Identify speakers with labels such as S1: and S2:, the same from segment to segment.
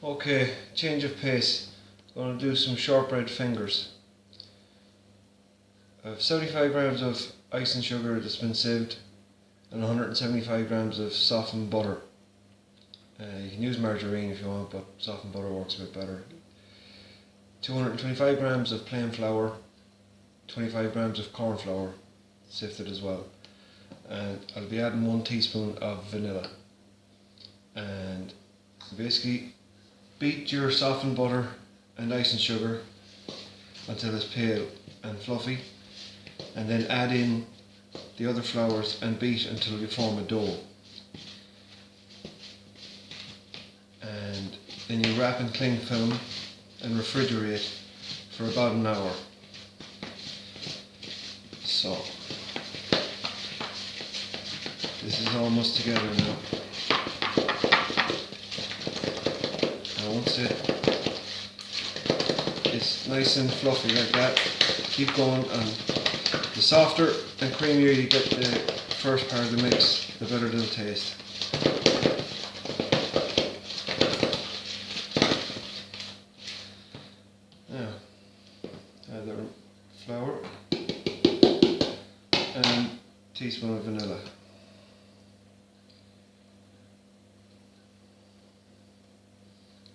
S1: Okay, change of pace. Going to do some shortbread fingers. I have 75 grams of ice and sugar that's been sieved and 175 grams of softened butter. You can use margarine if you want, but softened butter works a bit better. 225 grams of plain flour, 25 grams of corn flour, sifted as well. And I'll be adding 1 teaspoon of vanilla. And basically beat your softened butter and ice and sugar until it's pale and fluffy, and then add in the other flours and beat until you form a dough. And then you wrap in cling film and refrigerate for about an hour. So this is almost together now. And once it's nice and fluffy like that, keep going, and the softer and creamier you get the first part of the mix, the better it'll taste. Now, add the flour and a teaspoon of vanilla.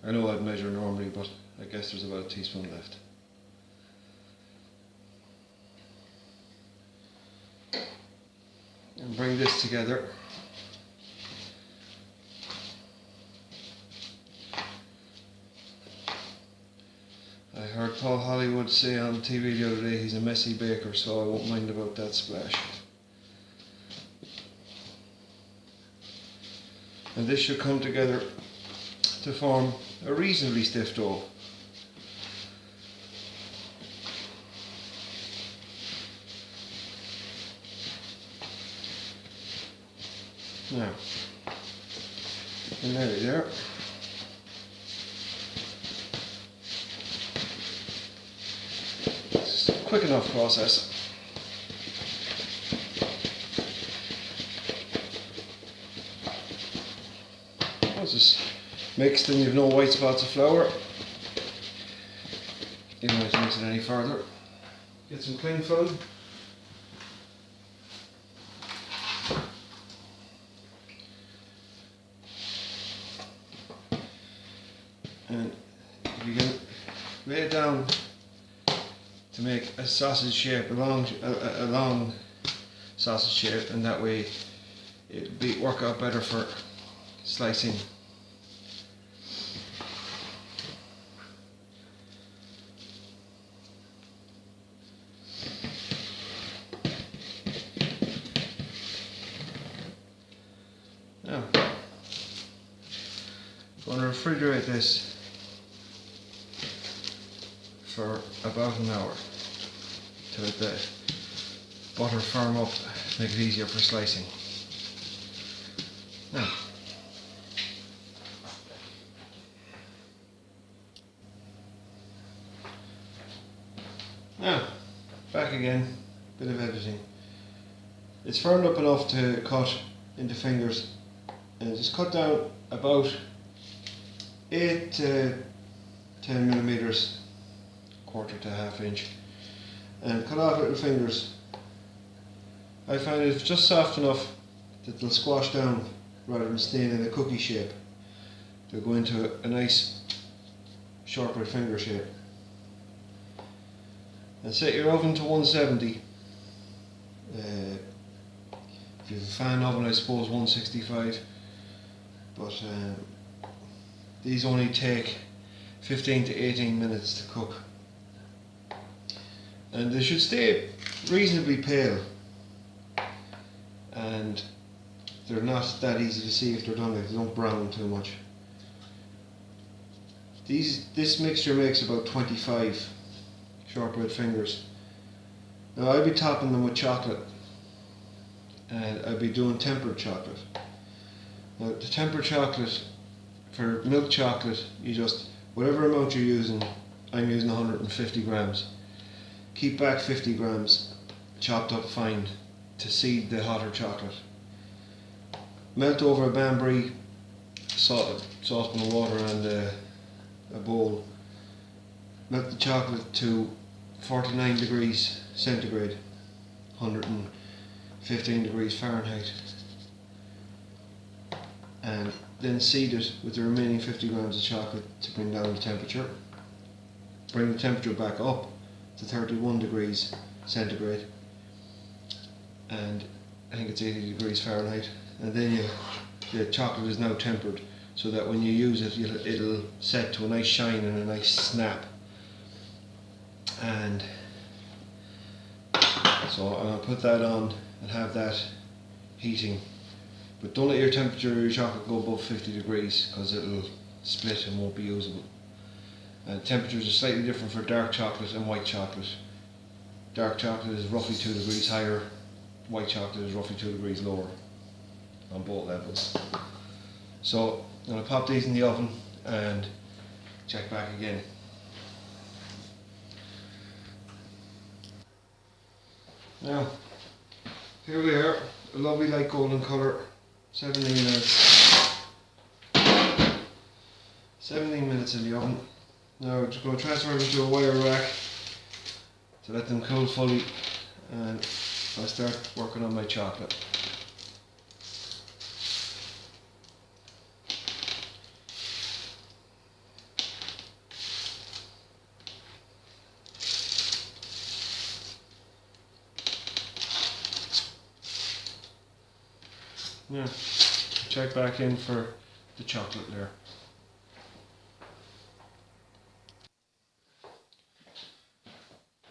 S1: I know I'd measure normally, but I guess there's about a teaspoon left. And bring this together. I heard Paul Hollywood say on TV the other day he's a messy baker, so I won't mind about that splash. And this should come together to form a reasonably stiff dough. Now, and nearly there. It's a quick enough process. Once it's mixed and you've no white spots of flour, you don't have to mix it any further. Get some cling film. And if you can lay it down to make a sausage shape, a long sausage shape, and that way it'll work out better for slicing. Now, I'm going to refrigerate this for about an hour to let the butter firm up, make it easier for slicing. Now, back again, bit of editing. It's firmed up enough to cut into fingers, and just cut down about 8 to 10 millimeters, quarter to half inch, and cut off little fingers. I find it's just soft enough that they'll squash down rather than staying in a cookie shape. They'll go into a nice shortbread finger shape. And set your oven to 170. If you have a fan oven, I suppose 165. But these only take 15 to 18 minutes to cook. And they should stay reasonably pale. And they're not that easy to see if they're done, like they don't brown too much. This mixture makes about 25 shortbread fingers. Now I'll be topping them with chocolate, and I'll be doing tempered chocolate. Now the tempered chocolate, for milk chocolate, you just, whatever amount you're using, I'm using 150 grams. Keep back 50 grams chopped up fine to seed the hotter chocolate. Melt over a Banbury saucepan of water and a bowl, melt the chocolate to 49 degrees centigrade, 115 degrees Fahrenheit, and then seed it with the remaining 50 grams of chocolate to bring down the temperature. Bring the temperature back up to 31 degrees centigrade, and I think it's 80 degrees Fahrenheit, and then the chocolate is now tempered so that when you use it it'll set to a nice shine and a nice snap. And so I'm going to put that on and have that heating, but don't let your temperature of your chocolate go above 50 degrees because it'll split and won't be usable. And temperatures are slightly different for dark chocolate and white chocolate. Dark chocolate is roughly 2 degrees higher, white chocolate is roughly 2 degrees lower on both levels. So I'm going to pop these in the oven and check back again. Now, here we are, a lovely light golden colour, 17 minutes. 17 minutes in the oven. Now we're just going to transfer them to a wire rack to let them cool fully, and I'll start working on my chocolate. Yeah, check back in for the chocolate there.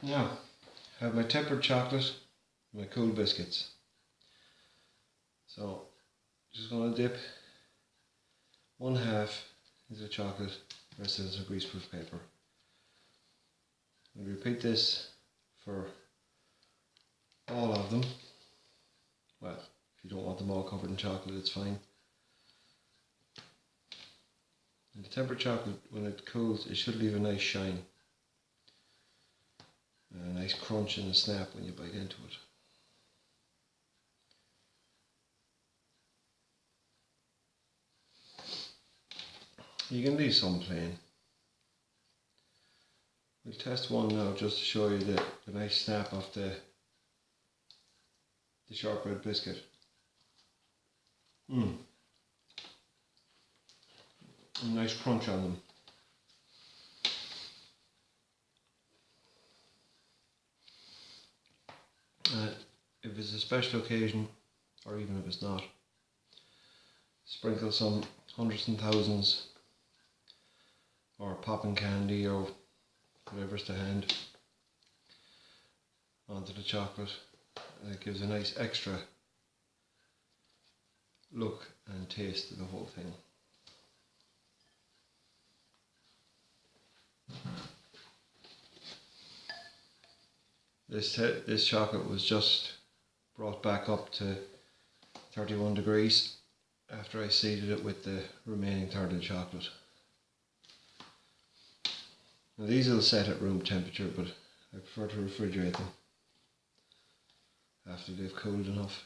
S1: Now, I have my tempered chocolate, my cool biscuits. So, just going to dip 1/2 into the chocolate, the rest of it is a greaseproof paper. And repeat this for all of them. Well, if you don't want them all covered in chocolate, it's fine. And the tempered chocolate, when it cools, it should leave a nice shine. And a nice crunch and a snap when you bite into it. You can leave some plain. We'll test one now just to show you the nice snap of the shortbread biscuit. A nice crunch on them. If it's a special occasion, or even if it's not, sprinkle some hundreds and thousands or popping candy or whatever's to hand onto the chocolate, and it gives a nice extra look and taste to the whole thing. This chocolate was just brought back up to 31 degrees after I seeded it with the remaining third of the chocolate. Now these will set at room temperature, but I prefer to refrigerate them after they've cooled enough.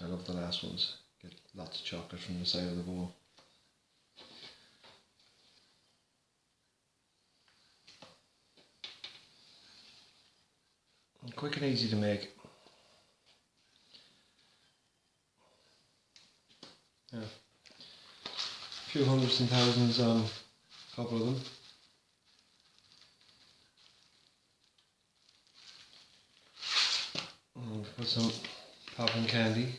S1: I love the last ones. Get lots of chocolate from the side of the bowl. And quick and easy to make. Yeah. A few hundreds and thousands on a couple of them. And put some popping candy.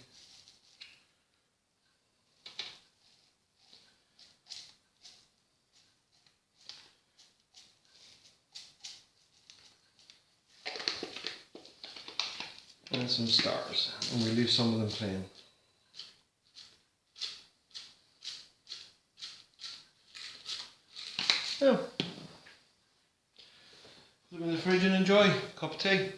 S1: And some stars, and we leave some of them plain. Yeah. Put them in the fridge and enjoy. Cup of tea.